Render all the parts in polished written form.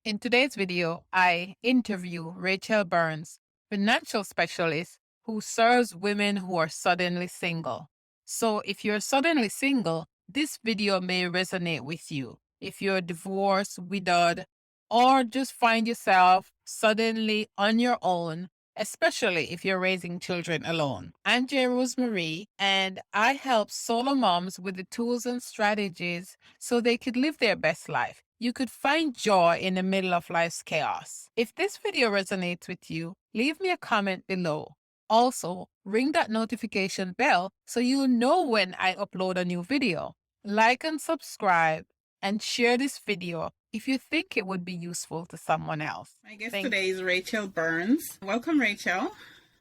In today's video, I interview Rachael Burns, financial specialist who serves women who are suddenly single. So if you're suddenly single, this video may resonate with you. If you're divorced, widowed, or just find yourself suddenly on your own, especially if you're raising children alone. I'm J. Rosemary, and I help solo moms with the tools and strategies so they could live their best life. You could find joy in the middle of life's chaos. If this video resonates with you, leave me a comment below. Also, ring that notification bell so you'll know when I upload a new video. Like and subscribe and share this video if you think it would be useful to someone else. My guest today is Rachael Burns. Welcome, Rachael.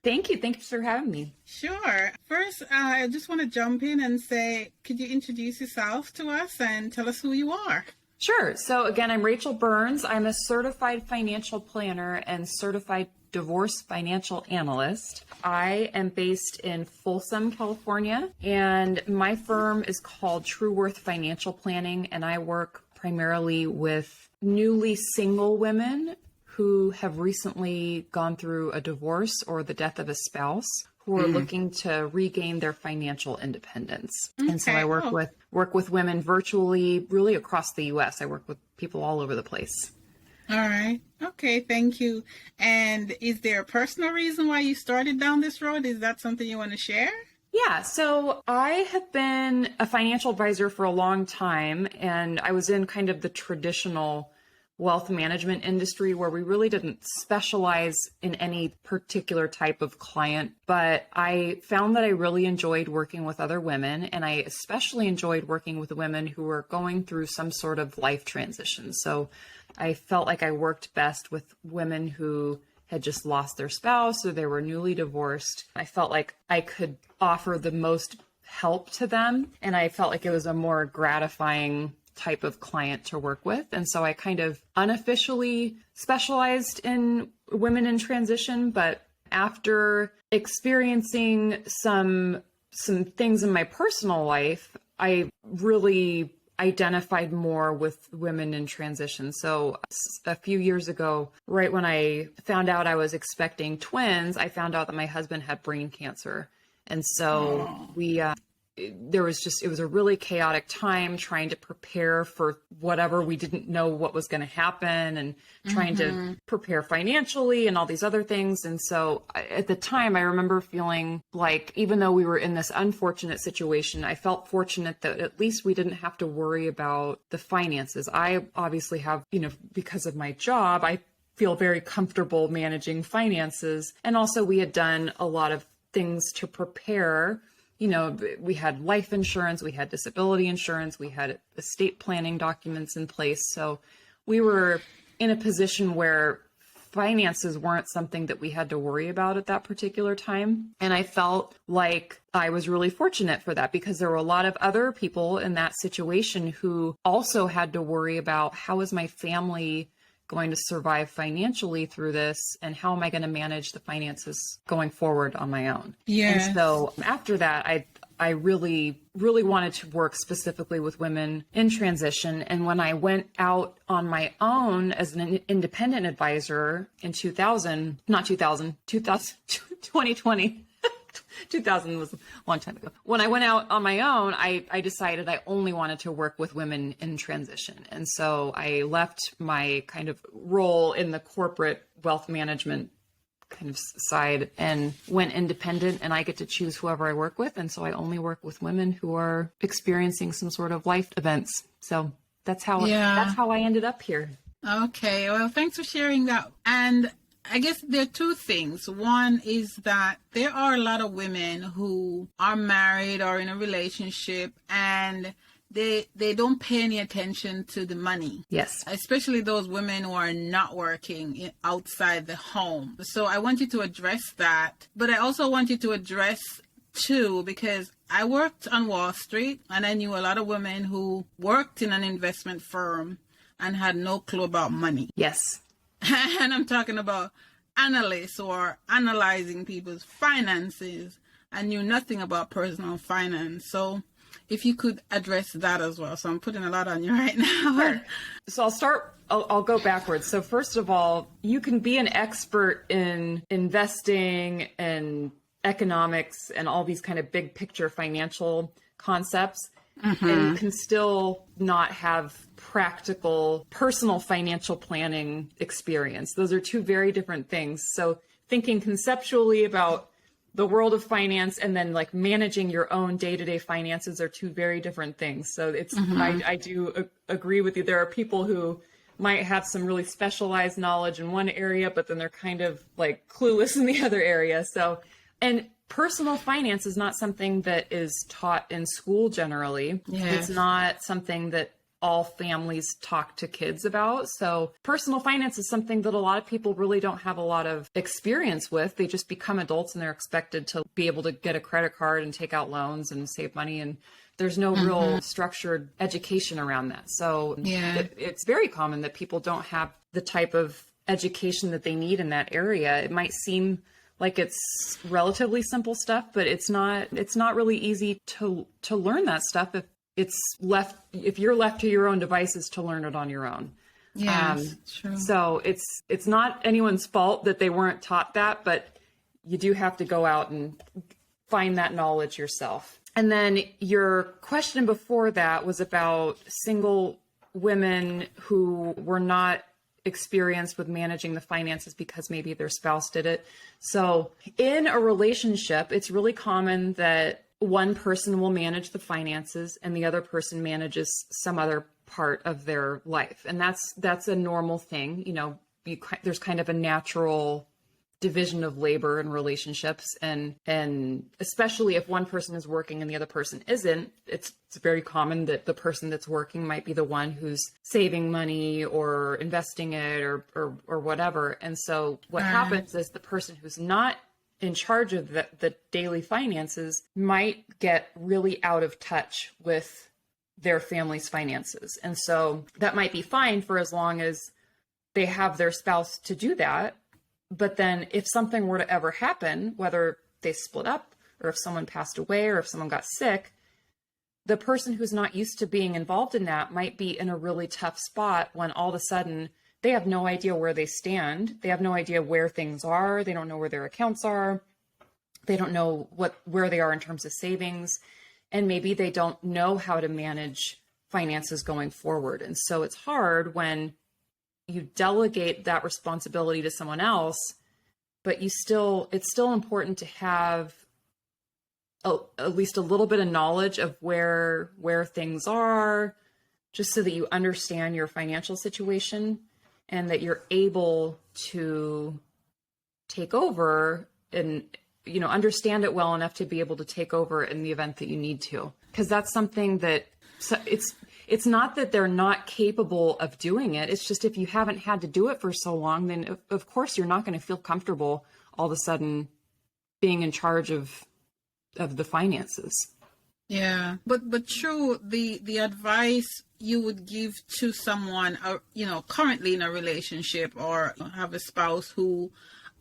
Thank you. Thanks for having me. Sure. First, I just want to jump in and say, could you introduce yourself to us and tell us who you are? Sure. So again, I'm Rachael Burns. I'm a certified financial planner and certified divorce financial analyst. I am based in Folsom, California, and my firm is called True Worth Financial Planning, and I work primarily with newly single women who have recently gone through a divorce or the death of a spouse who are looking to regain their financial independence. Okay. And so I work with women virtually, really across the US. I work with people all over the place. All right. Okay, thank you. And is there a personal reason why you started down this road? Is that something you want to share? Yeah, so I have been a financial advisor for a long time, and I was in kind of the traditional wealth management industry where we really didn't specialize in any particular type of client, but I found that I really enjoyed working with other women, and I especially enjoyed working with women who were going through some sort of life transition. So I felt like I worked best with women who had just lost their spouse or they were newly divorced. I felt like I could offer the most help to them, and I felt like it was a more gratifying type of client to work with. And so I kind of unofficially specialized in women in transition, but after experiencing some things in my personal life, I really identified more with women in transition. So a few years ago, right when I found out I was expecting twins, I found out that my husband had brain cancer. And so it was a really chaotic time trying to prepare for whatever. We didn't know what was going to happen, and trying to prepare financially and all these other things. And so at the time, I remember feeling like, even though we were in this unfortunate situation, I felt fortunate that at least we didn't have to worry about the finances. I obviously have, because of my job, I feel very comfortable managing finances. And also we had done a lot of things to prepare. We had life insurance, we had disability insurance, we had estate planning documents in place. So we were in a position where finances weren't something that we had to worry about at that particular time. And I felt like I was really fortunate for that, because there were a lot of other people in that situation who also had to worry about, how is my family going to survive financially through this, and how am I going to manage the finances going forward on my own? Yeah. And so after that, I really, really wanted to work specifically with women in transition. And when I went out on my own as an independent advisor in 2020, 2000 was a long time ago. When I went out on my own, I decided I only wanted to work with women in transition. And so I left my kind of role in the corporate wealth management kind of side and went independent, and I get to choose whoever I work with. And so I only work with women who are experiencing some sort of life events. So that's how I ended up here. Okay. Well, thanks for sharing that. And I guess there are two things. One is that there are a lot of women who are married or in a relationship, and they don't pay any attention to the money. Yes. Especially those women who are not working outside the home. So I want you to address that. But I also want you to address too, because I worked on Wall Street, and I knew a lot of women who worked in an investment firm and had no clue about money. Yes. And I'm talking about analysts or analyzing people's finances and knew nothing about personal finance. So if you could address that as well. So I'm putting a lot on you right now. Sure. So I'll go backwards. So first of all, you can be an expert in investing and economics and all these kind of big picture financial concepts, and you can still not have practical personal financial planning experience. Those are two very different things. So thinking conceptually about the world of finance and then like managing your own day-to-day finances are two very different things. So it's, I do agree with you. There are people who might have some really specialized knowledge in one area, but then they're kind of like clueless in the other area. So, and personal finance is not something that is taught in school generally. Yes. It's not something that all families talk to kids about. So personal finance is something that a lot of people really don't have a lot of experience with. They just become adults and they're expected to be able to get a credit card and take out loans and save money. And there's no real structured education around that. So it's very common that people don't have the type of education that they need in that area. It might seem like it's relatively simple stuff, but it's not really easy to learn that stuff if you're left to your own devices to learn it on your own. Yes, true. So it's not anyone's fault that they weren't taught that, but you do have to go out and find that knowledge yourself. And then your question before that was about single women who were not experienced with managing the finances because maybe their spouse did it. So in a relationship, it's really common that one person will manage the finances and the other person manages some other part of their life. And that's a normal thing. You know, there's kind of a natural division of labor in relationships. And especially if one person is working and the other person isn't, it's very common that the person that's working might be the one who's saving money or investing it or whatever. And so what happens is the person who's not in charge of the daily finances might get really out of touch with their family's finances. And so that might be fine for as long as they have their spouse to do that. But then if something were to ever happen, whether they split up or if someone passed away or if someone got sick, the person who's not used to being involved in that might be in a really tough spot when all of a sudden they have no idea where they stand. They have no idea where things are. They don't know where their accounts are. They don't know where they are in terms of savings. And maybe they don't know how to manage finances going forward. And so it's hard when you delegate that responsibility to someone else, but it's still important to have at least a little bit of knowledge of where things are, just so that you understand your financial situation and that you're able to take over and, you know, understand it well enough to be able to take over in the event that you need to. Because that's something that it's not that they're not capable of doing it. It's just if you haven't had to do it for so long, then of course you're not going to feel comfortable all of a sudden being in charge of the finances. Yeah, but true, the advice you would give to someone, you know, currently in a relationship or have a spouse who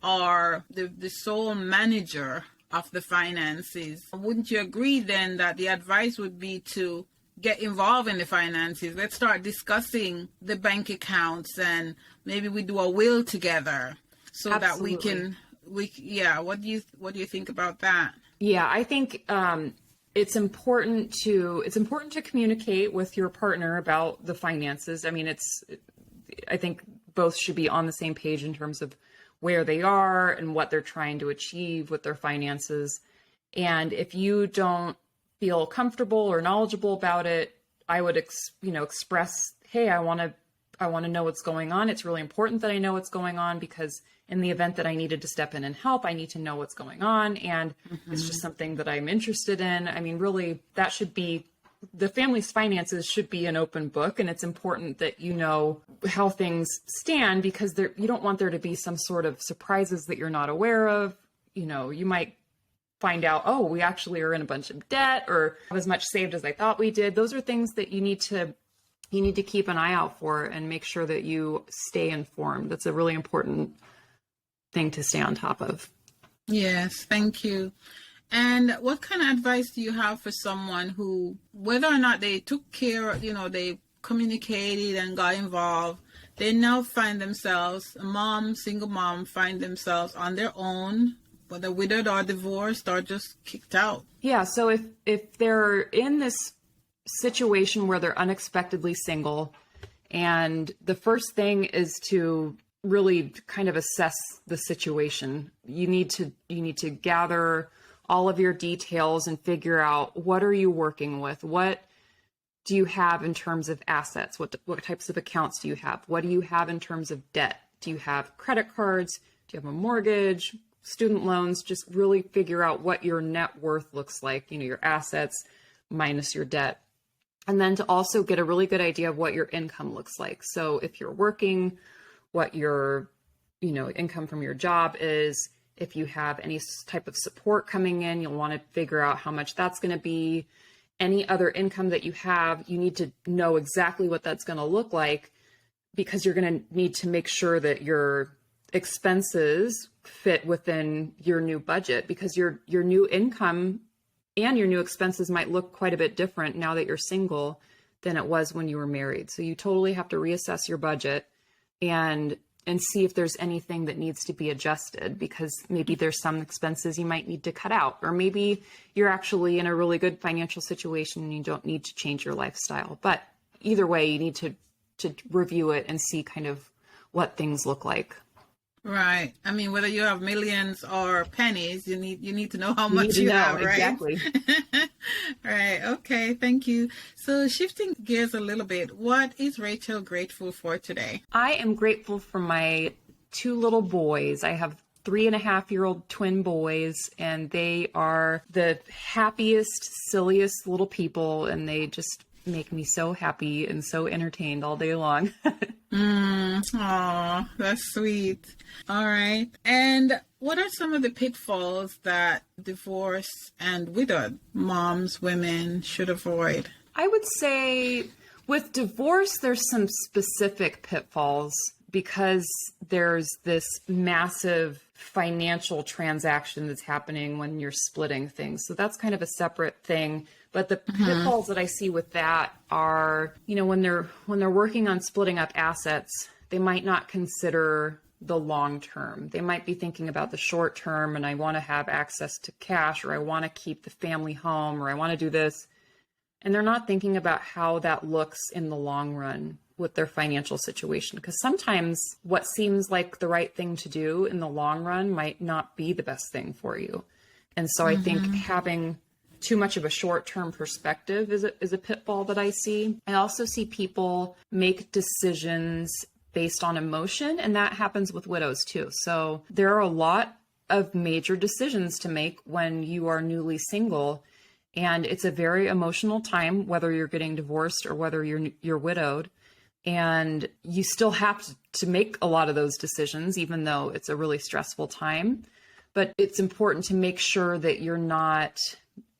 are the sole manager of the finances, wouldn't you agree then that the advice would be to get involved in the finances? Let's start discussing the bank accounts and maybe we do a will together so Absolutely. that what do you think about that? Yeah, I think it's important to communicate with your partner about the finances. I mean, I think both should be on the same page in terms of where they are and what they're trying to achieve with their finances. And if you don't feel comfortable or knowledgeable about it, I would express, hey, I want to know what's going on. It's really important that I know what's going on, because in the event that I needed to step in and help, I need to know what's going on. And it's just something that I'm interested in. I mean, really, that should be, the family's finances should be an open book. And it's important that you know how things stand, because you don't want there to be some sort of surprises that you're not aware of. You know, you might find out, oh, we actually are in a bunch of debt or have as much saved as I thought we did. Those are things that you need to keep an eye out for and make sure that you stay informed. That's a really important thing to stay on top of. Yes, thank you. And what kind of advice do you have for someone who, whether or not they took care, they communicated and got involved, they now find themselves, a mom, single mom, find themselves on their own, whether widowed or divorced or just kicked out? Yeah. So if they're in this situation where they're unexpectedly single, and the first thing is to really kind of assess the situation. You need to gather all of your details and figure out, what are you working with? What do you have in terms of assets? What types of accounts do you have? What do you have in terms of debt? Do you have credit cards? Do you have a mortgage, student loans? Just really figure out what your net worth looks like, your assets minus your debt. And then to also get a really good idea of what your income looks like. So if you're working, what your, income from your job is. If you have any type of support coming in, you'll want to figure out how much that's going to be. Any other income that you have, you need to know exactly what that's going to look like, because you're going to need to make sure that your expenses fit within your new budget, because your new income and your new expenses might look quite a bit different now that you're single than it was when you were married. So you totally have to reassess your budget and see if there's anything that needs to be adjusted, because maybe there's some expenses you might need to cut out, or maybe you're actually in a really good financial situation and you don't need to change your lifestyle. But either way, you need to review it and see kind of what things look like. Right. I mean, whether you have millions or pennies, you need to know how much you have, right? Exactly. Right. Okay. Thank you. So shifting gears a little bit, what is Rachael grateful for today? I am grateful for my 2 little boys. I have 3.5-year-old twin boys, and they are the happiest, silliest little people, and they just make me so happy and so entertained all day long. Aw, that's sweet. All right. And what are some of the pitfalls that divorced and widowed moms, women should avoid? I would say with divorce, there's some specific pitfalls, because there's this massive financial transaction that's happening when you're splitting things. So that's kind of a separate thing. But the pitfalls that I see with that are, when they're working on splitting up assets, they might not consider the long term. They might be thinking about the short term, and I want to have access to cash, or I want to keep the family home, or I want to do this. And they're not thinking about how that looks in the long run with their financial situation. Because sometimes what seems like the right thing to do in the long run might not be the best thing for you. And so I think having too much of a short-term perspective is a pitfall that I see. I also see people make decisions based on emotion, and that happens with widows too. So there are a lot of major decisions to make when you are newly single, and it's a very emotional time, whether you're getting divorced or whether you're widowed. And you still have to make a lot of those decisions, even though it's a really stressful time. But it's important to make sure that you're not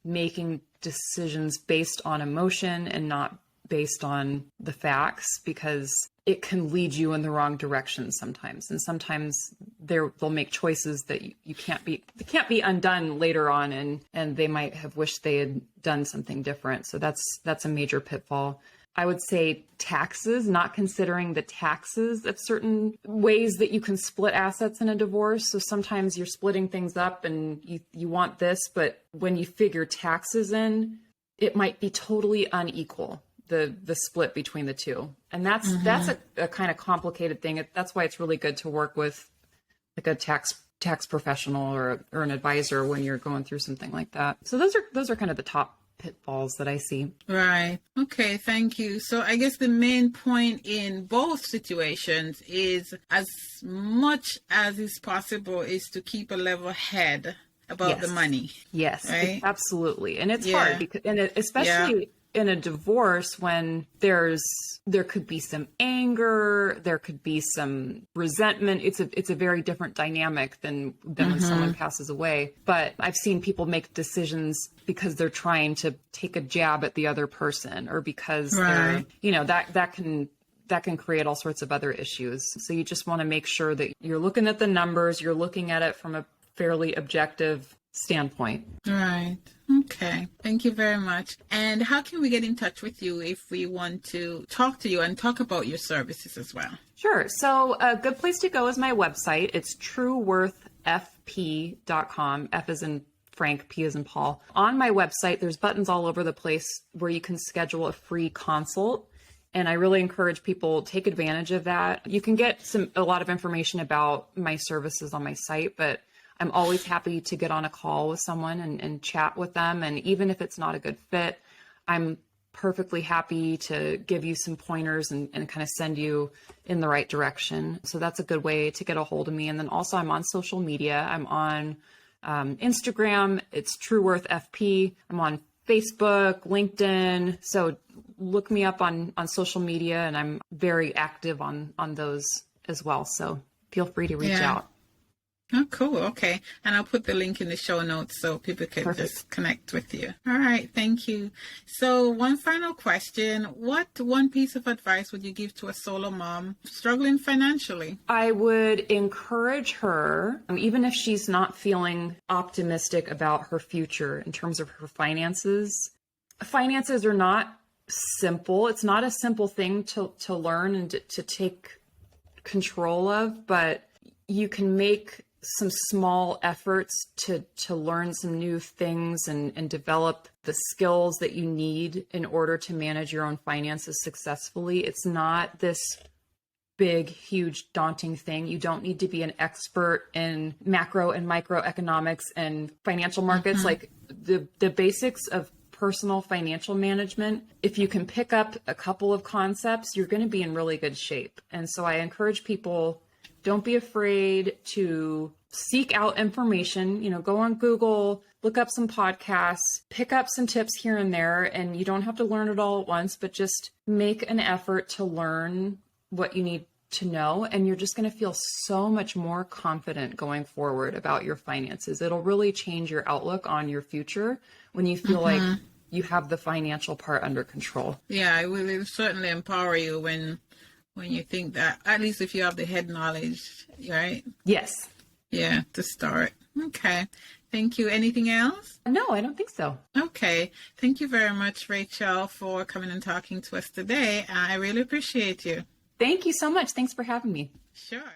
making decisions based on emotion and not based on the facts, because it can lead you in the wrong direction sometimes. And sometimes they'll make choices that you can't be undone later on, and they might have wished they had done something different. So that's a major pitfall. I would say taxes, not considering the taxes of certain ways that you can split assets in a divorce. So sometimes you're splitting things up and you want this, but when you figure taxes in, it might be totally unequal, the split between the two. And that's a kind of complicated thing. That's why it's really good to work with like a tax professional or an advisor when you're going through something like that. So those are kind of the top pitfalls that I see. Right. Okay. Thank you. So I guess the main point in both situations is, as much as is possible, is to keep a level head about the money. Yes, right? Absolutely. And it's hard because, especially in a divorce, when there could be some anger, there could be some resentment. It's a very different dynamic than when someone passes away. But I've seen people make decisions because they're trying to take a jab at the other person, or because they're, that can create all sorts of other issues. So you just want to make sure that you're looking at the numbers, you're looking at it from a fairly objective standpoint. Right. Okay. Thank you very much. And how can we get in touch with you if we want to talk to you and talk about your services as well? Sure. So a good place to go is my website. It's trueworthfp.com. F is in Frank, P is in Paul. On my website, there's buttons all over the place where you can schedule a free consult. And I really encourage people take advantage of that. You can get a lot of information about my services on my site, but I'm always happy to get on a call with someone and chat with them. And even if it's not a good fit, I'm perfectly happy to give you some pointers and kind of send you in the right direction. So that's a good way to get a hold of me. And then also I'm on social media. I'm on Instagram. It's TrueWorthFP. I'm on Facebook, LinkedIn. So look me up on social media, and I'm very active on those as well. So feel free to reach out. Oh, cool. Okay. And I'll put the link in the show notes so people can just connect with you. All right. Thank you. So one final question. What one piece of advice would you give to a solo mom struggling financially? I would encourage her, even if she's not feeling optimistic about her future in terms of her finances. Finances are not simple. It's not a simple thing to learn and to take control of, but you can make some small efforts to learn some new things and develop the skills that you need in order to manage your own finances successfully. It's not this big, huge, daunting thing. You don't need to be an expert in macro and microeconomics and financial markets. Like the basics of personal financial management, if you can pick up a couple of concepts, you're going to be in really good shape. And so I encourage people, don't be afraid to seek out information, go on Google, look up some podcasts, pick up some tips here and there, and you don't have to learn it all at once, but just make an effort to learn what you need to know. And you're just going to feel so much more confident going forward about your finances. It'll really change your outlook on your future when you feel like you have the financial part under control. Yeah, it will certainly empower you when you think that, at least if you have the head knowledge, right? Yes. Yeah, to start. Okay. Thank you. Anything else? No, I don't think so. Okay. Thank you very much, Rachael, for coming and talking to us today. I really appreciate you. Thank you so much. Thanks for having me. Sure.